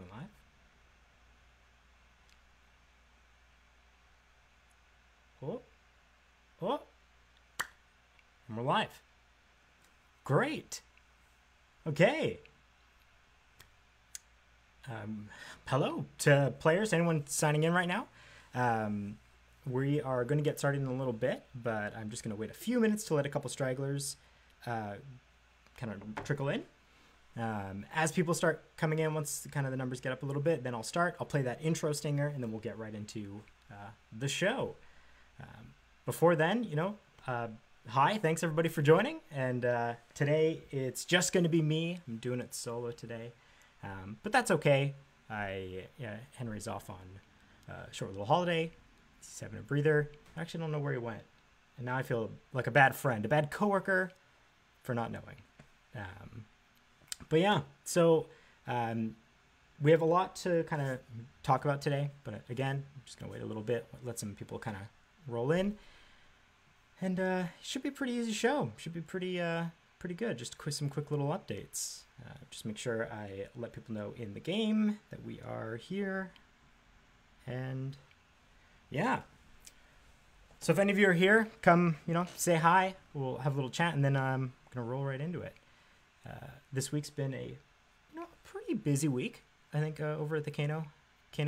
going live? Oh, oh, and we're live. Great. Okay. Hello to players, anyone signing in right now. We are going to get started in a little bit, but I'm just going to wait a few minutes to let a couple stragglers kind of trickle in. As people start coming in, once kind of the numbers get up a little bit, then I'll start. I'll play that intro stinger, and then we'll get right into the show. Before then, hi, thanks everybody for joining. And today it's just going to be me. I'm doing it solo today, but that's okay. Henry's off on a short little holiday. He's having a breather. I actually don't know where he went, and now I feel like a bad friend, a bad coworker for not knowing. But yeah, so we have a lot to kind of talk about today. But again, I'm just gonna wait a little bit, let some people kind of roll in, and it should be a pretty easy show. Should be pretty good. Just some quick little updates. Just make sure I let people know in the game that we are here, and yeah. So if any of you are here, come, say hi. We'll have a little chat, and then I'm gonna roll right into it. This week's been a pretty busy week, I think, over at the Kano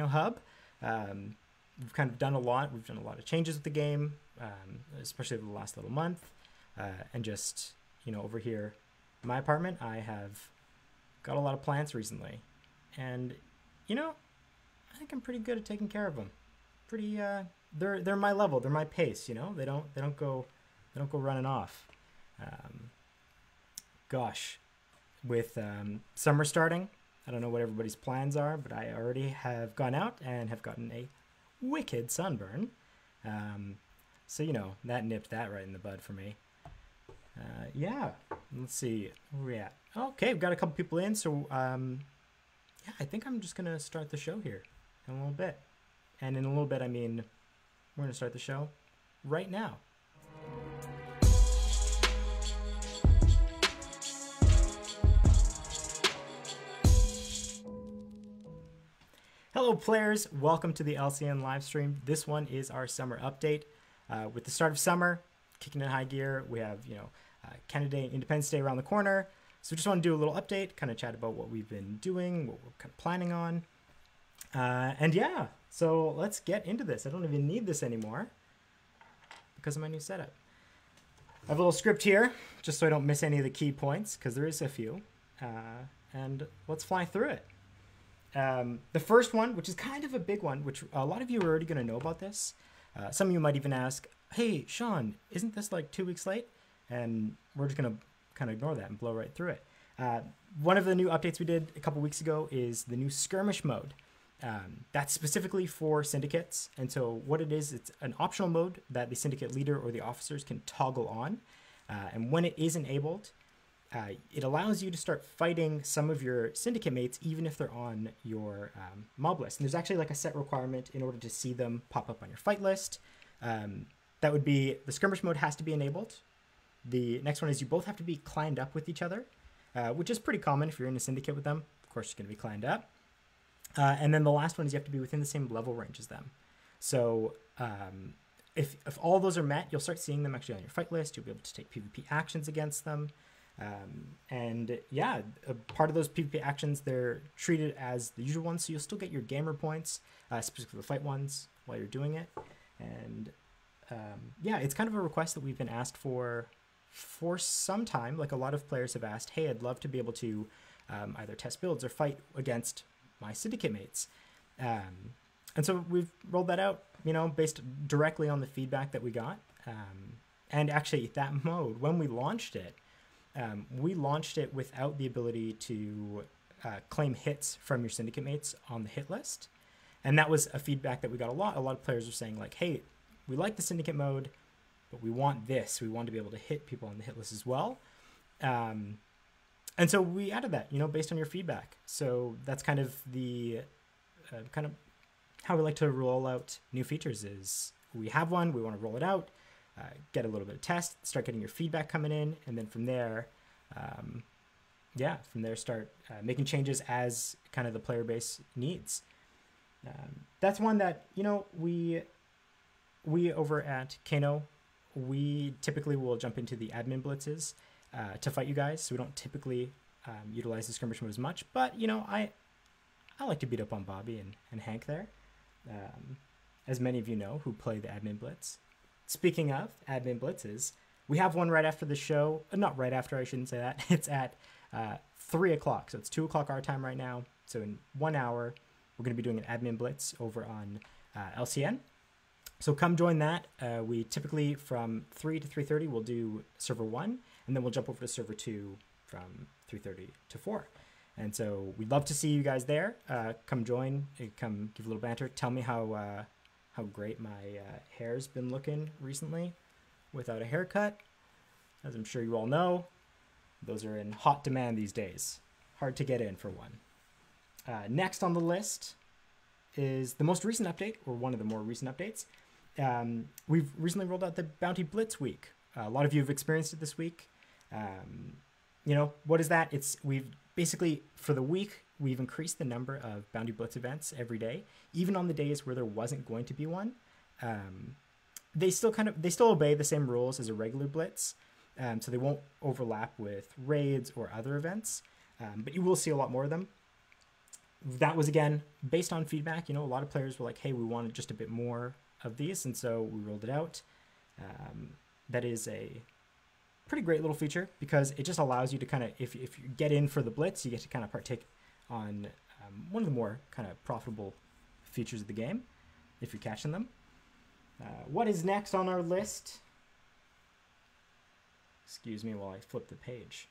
Hub. We've kind of done a lot. We've done a lot of changes with the game, especially over the last little month. And just, over here in my apartment, I have got a lot of plants recently. And, I think I'm pretty good at taking care of them. Pretty, they're my level. They're my pace, They don't go running off. Gosh, with summer starting, I don't know what everybody's plans are, but I already have gone out and have gotten a wicked sunburn. So, that nipped that right in the bud for me. Yeah, let's see, where are we at? Okay, we've got a couple people in, so yeah, I think I'm just going to start the show here in a little bit. And in a little bit, I mean, we're going to start the show right now. Hello players, welcome to the LCN live stream. This one is our summer update. With the start of summer, kicking in high gear, we have, Canada Day, Independence Day around the corner. So just want to do a little update, kind of chat about what we've been doing, what we're kind of planning on. And yeah, so let's get into this. I don't even need this anymore because of my new setup. I have a little script here, just so I don't miss any of the key points, because there is a few. And let's fly through it. The first one, which is kind of a big one, which a lot of you are already going to know about this. Some of you might even ask, hey, Sean, isn't this like 2 weeks late? And we're just going to kind of ignore that and blow right through it. One of the new updates we did a couple weeks ago is the new skirmish mode. That's specifically for syndicates. And so what it is, it's an optional mode that the syndicate leader or the officers can toggle on. And when it is enabled, it allows you to start fighting some of your syndicate mates, even if they're on your mob list. And there's actually like a set requirement in order to see them pop up on your fight list. That would be the skirmish mode has to be enabled. The next one is you both have to be climbed up with each other, which is pretty common if you're in a syndicate with them. Of course, you're going to be climbed up. And then the last one is you have to be within the same level range as them. So if all those are met, you'll start seeing them actually on your fight list. You'll be able to take PvP actions against them. And yeah, a part of those PvP actions, they're treated as the usual ones, so you'll still get your gamer points, specifically the fight ones, while you're doing it. And yeah, it's kind of a request that we've been asked for some time. Like a lot of players have asked, hey, I'd love to be able to either test builds or fight against my syndicate mates. And so we've rolled that out, based directly on the feedback that we got. And actually that mode, when we launched it without the ability to claim hits from your syndicate mates on the hit list. And that was a feedback that we got a lot. A lot of players were saying like, hey, we like the syndicate mode, but we want this. We want to be able to hit people on the hit list as well. And so we added that, based on your feedback. So that's kind of the kind of how we like to roll out new features is we have one, we want to roll it out, get a little bit of test, start getting your feedback coming in, and then from there, yeah, from there start making changes as kind of the player base needs. That's one that, you know, we over at Kano, we typically will jump into the admin blitzes to fight you guys. So we don't typically utilize the skirmish mode as much, but you know, I like to beat up on Bobby and Hank there, as many of you know who play the admin blitz. Speaking of admin blitzes, we have one right after the show. Not right after, I shouldn't say that. It's at 3 o'clock, so it's 2 o'clock our time right now. So in 1 hour, we're going to be doing an admin blitz over on LCN. So come join that. We typically from 3 to 3:30 we'll do server 1, and then we'll jump over to server 2 from 3:30 to 4. And so we'd love to see you guys there. Come join, come give a little banter. Tell me how great my hair's been looking recently without a haircut. As I'm sure you all know, those are in hot demand these days. Hard to get in for one. Next on the list is the most recent update, or one of the more recent updates. We've recently rolled out the Bounty Blitz week. A lot of you have experienced it this week. You know, what is that? We've basically, for the week, we've increased the number of Bounty Blitz events every day, even on the days where there wasn't going to be one. They still obey the same rules as a regular Blitz, so they won't overlap with raids or other events, but you will see a lot more of them. That was, again, based on feedback. You know, a lot of players were like, hey, we wanted just a bit more of these, and so we rolled it out. That is a pretty great little feature because it just allows you to kind of, if you get in for the Blitz, you get to kind of partake on one of the more kind of profitable features of the game, if you're catching them. What is next on our list? Excuse me while I flip the page.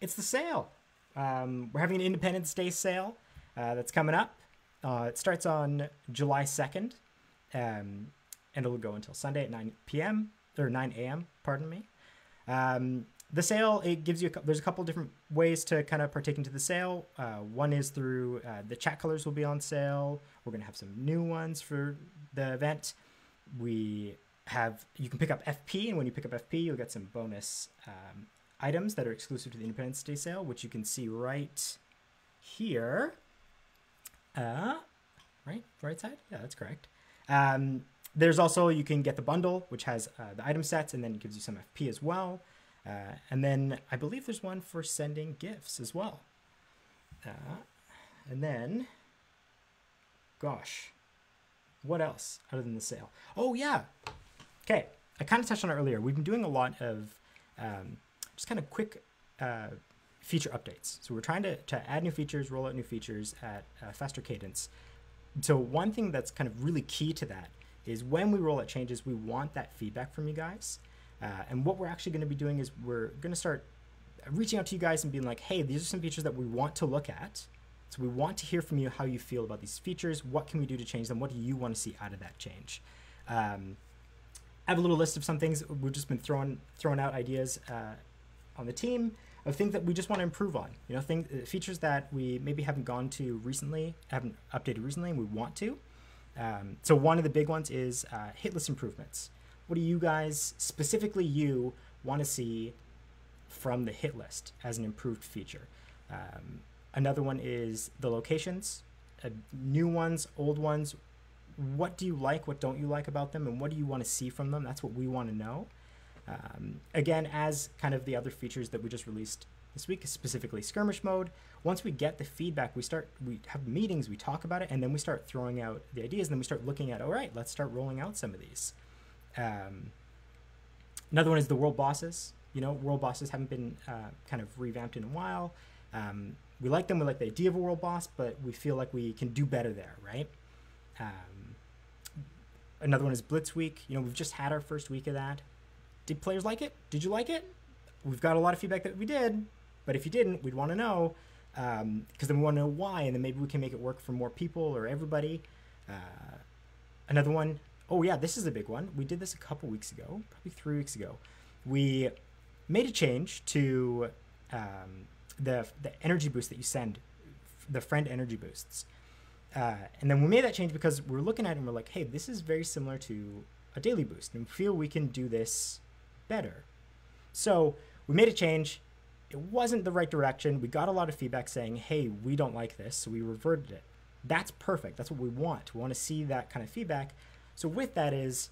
It's the sale. We're having an Independence Day sale that's coming up. It starts on July 2nd, and it'll go until Sunday at 9 p.m. or 9 a.m. Pardon me. The sale, it gives you there's a couple different ways to kind of partake into the sale. One is through the chat colors will be on sale. We're gonna have some new ones for the event. You can pick up FP, and when you pick up FP, you'll get some bonus items that are exclusive to the Independence Day sale, which you can see right here. Right side? Yeah, that's correct. There's also, you can get the bundle, which has the item sets, and then it gives you some FP as well. And then I believe there's one for sending gifts as well. And then, gosh, what else other than the sale? Oh, yeah. Okay, I kind of touched on it earlier. We've been doing a lot of just kind of quick feature updates. So we're trying to add new features, roll out new features at a faster cadence. So one thing that's kind of really key to that is when we roll out changes, we want that feedback from you guys. And what we're actually going to be doing is we're going to start reaching out to you guys and being like, hey, these are some features that we want to look at. So we want to hear from you how you feel about these features. What can we do to change them? What do you want to see out of that change? I have a little list of some things. We've just been throwing out ideas on the team of things that we just want to improve on. You know, features that we maybe haven't gone to recently, haven't updated recently, and we want to. So one of the big ones is hit list improvements. What do you guys, specifically you, want to see from the hit list as an improved feature? Another one is the locations, new ones, old ones. What do you like? What don't you like about them? And what do you want to see from them? That's what we want to know. Again, as kind of the other features that we just released this week, specifically skirmish mode, once we get the feedback, we have meetings, we talk about it, and then we start throwing out the ideas, and then we start looking at, all right, let's start rolling out some of these. Another one is the world bosses. You know, world bosses haven't been kind of revamped in a while. We like them, we like the idea of a world boss, but we feel like we can do better there, right? Another one is Blitz Week. You know, we've just had our first week of that. Did players like it? Did you like it? We've got a lot of feedback that we did, but if you didn't, we'd want to know, because then we want to know why, and then maybe we can make it work for more people or everybody. Another one, oh yeah, this is a big one. We did this a couple weeks ago, probably 3 weeks ago. We made a change to the energy boost that you send, the friend energy boosts. And then we made that change because we're looking at it and we're like, hey, this is very similar to a daily boost, and we feel we can do this better. So we made a change. It wasn't the right direction. We got a lot of feedback saying, hey, we don't like this, so we reverted it. That's perfect. That's what we want. We want to see that kind of feedback. So with that is,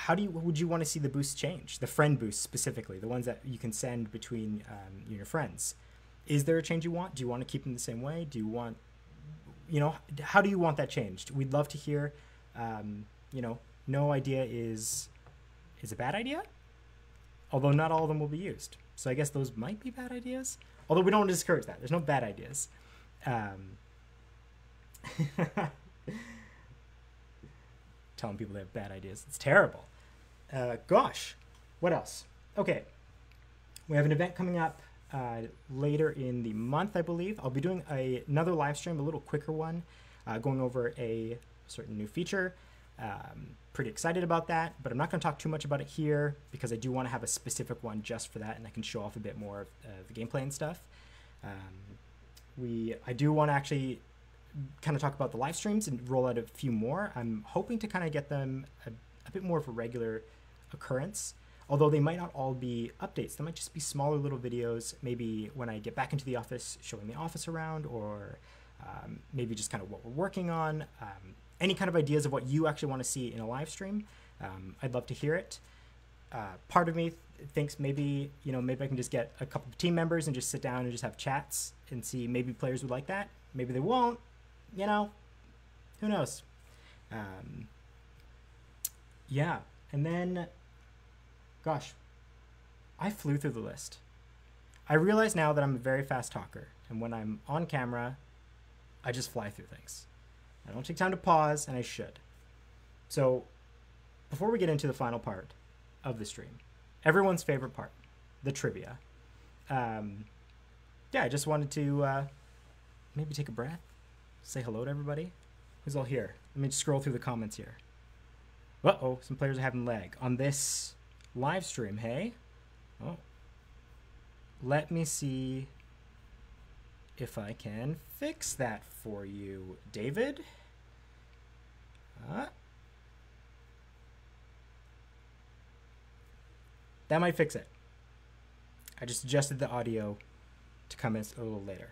would you want to see the boosts change? The friend boosts specifically, the ones that you can send between your friends. Is there a change you want? Do you want to keep them the same way? Do you want, how do you want that changed? We'd love to hear. No idea is a bad idea, although not all of them will be used. So I guess those might be bad ideas, although we don't discourage that. There's no bad ideas. Telling people they have bad ideas. It's terrible. Gosh, what else? Okay, we have an event coming up later in the month, I believe. I'll be doing another live stream, a little quicker one, going over a certain new feature. Pretty excited about that, but I'm not going to talk too much about it here because I do want to have a specific one just for that, and I can show off a bit more of the gameplay and stuff. I do want to actually kind of talk about the live streams and roll out a few more. I'm hoping to kind of get them a bit more of a regular occurrence, although they might not all be updates. They might just be smaller little videos, maybe when I get back into the office, showing the office around, or maybe just kind of what we're working on. Any kind of ideas of what you actually want to see in a live stream, I'd love to hear it. Part of me thinks maybe I can just get a couple of team members and just sit down and just have chats and see, maybe players would like that. Maybe they won't, who knows? Yeah, and then, gosh, I flew through the list. I realize now that I'm a very fast talker, and when I'm on camera, I just fly through things. I don't take time to pause, and I should. So before we get into the final part of the stream, everyone's favorite part, the trivia. I just wanted to maybe take a breath, say hello to everybody. Who's all here? Let me just scroll through the comments here. Uh-oh, some players are having lag on this live stream, hey? Oh. Let me see if I can fix that for you, David. That might fix it. I just adjusted the audio to come in a little later.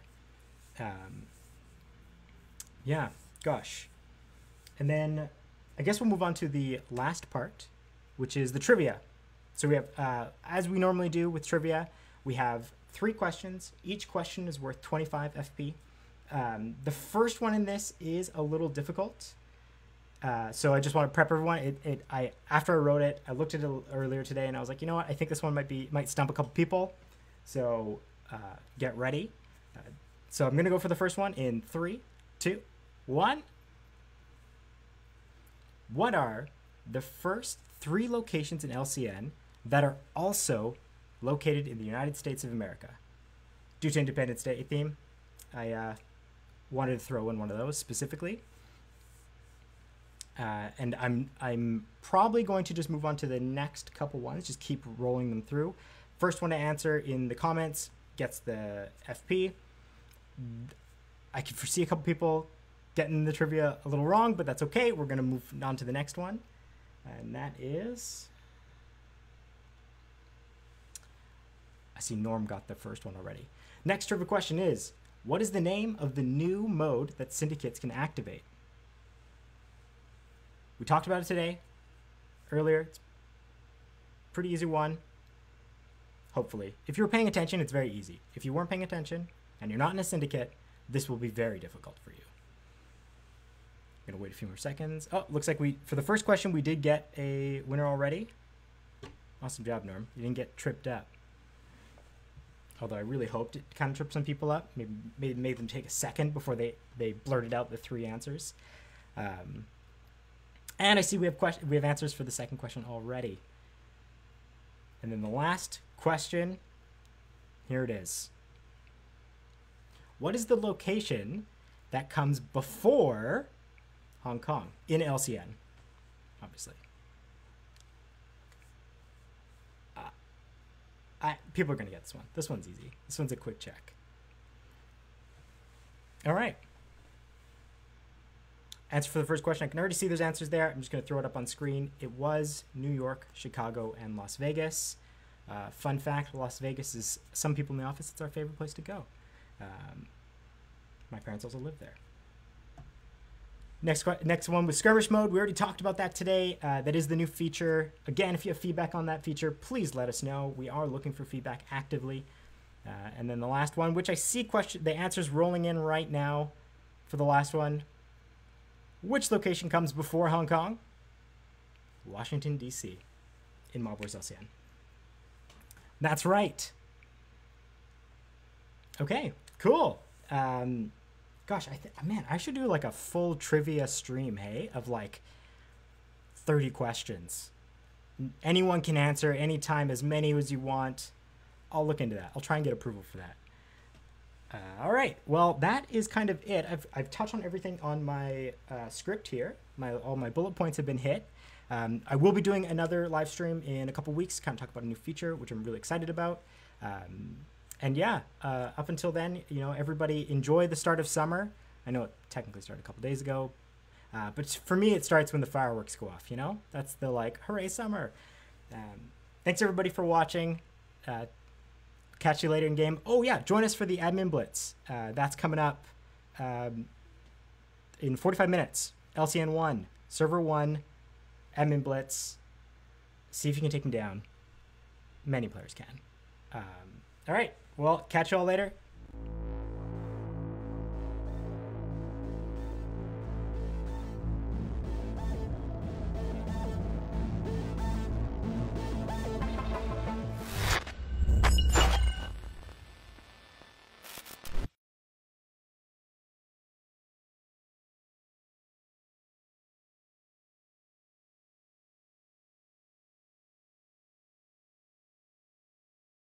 Yeah, gosh. And then I guess we'll move on to the last part, which is the trivia. So we have, as we normally do with trivia, we have 3 questions. Each question is worth 25 FP. The first one in this is a little difficult. So I just want to prep everyone. After I wrote it, I looked at it earlier today and I was like, you know what? I think this one might stump a couple people. So get ready. So I'm going to go for the first one in 3, 2, 1. What are the first 3 locations in LCN that are also located in the United States of America? Due to Independence Day theme, I wanted to throw in one of those specifically. And I'm probably going to just move on to the next couple ones, just keep rolling them through. First one to answer in the comments gets the FP. I can foresee a couple people getting the trivia a little wrong, but that's okay. We're going to move on to the next one. And that is... I see Norm got the first one already. Next trivia question is, what is the name of the new mode that syndicates can activate? We talked about it today, earlier. It's a pretty easy one, hopefully. If you were paying attention, it's very easy. If you weren't paying attention and you're not in a syndicate, this will be very difficult for you. I'm going to wait a few more seconds. Oh, looks like for the first question, we did get a winner already. Awesome job, Norm. You didn't get tripped up. Although I really hoped it kind of tripped some people up. Maybe made them take a second before they blurted out the 3 answers. And I see we have answers for the second question already. And then the last question, here it is. What is the location that comes before Hong Kong in LCN, obviously? People are going to get this one. This one's easy. This one's a quick check. All right. Answer for the first question. I can already see there's answers there. I'm just going to throw it up on screen. It was New York, Chicago, and Las Vegas. Fun fact, Las Vegas is, some people in the office, it's our favorite place to go. My parents also live there. Next one was skirmish mode. We already talked about that today. That is the new feature. Again, if you have feedback on that feature, please let us know. We are looking for feedback actively. And then the last one, which I see the answers rolling in right now for the last one. Which location comes before Hong Kong? Washington, D.C. in Mob Wars LCN. That's right. Okay, cool. Gosh, man, I should do like a full trivia stream, hey, of like 30 questions. Anyone can answer anytime, as many as you want. I'll look into that. I'll try and get approval for that. All right. Well, that is kind of it. I've touched on everything on my script here. All my bullet points have been hit. I will be doing another live stream in a couple weeks, kind of talk about a new feature, which I'm really excited about. And yeah, up until then, you know, everybody enjoy the start of summer. I know it technically started a couple days ago, but for me, it starts when the fireworks go off, you know? That's the, like, hooray, summer. Thanks, everybody, for watching. Catch you later in game. Oh, yeah, join us for the Admin Blitz. That's coming up in 45 minutes. LCN 1, Server 1, Admin Blitz. See if you can take him down. Many players can. All right. Well, catch you all later.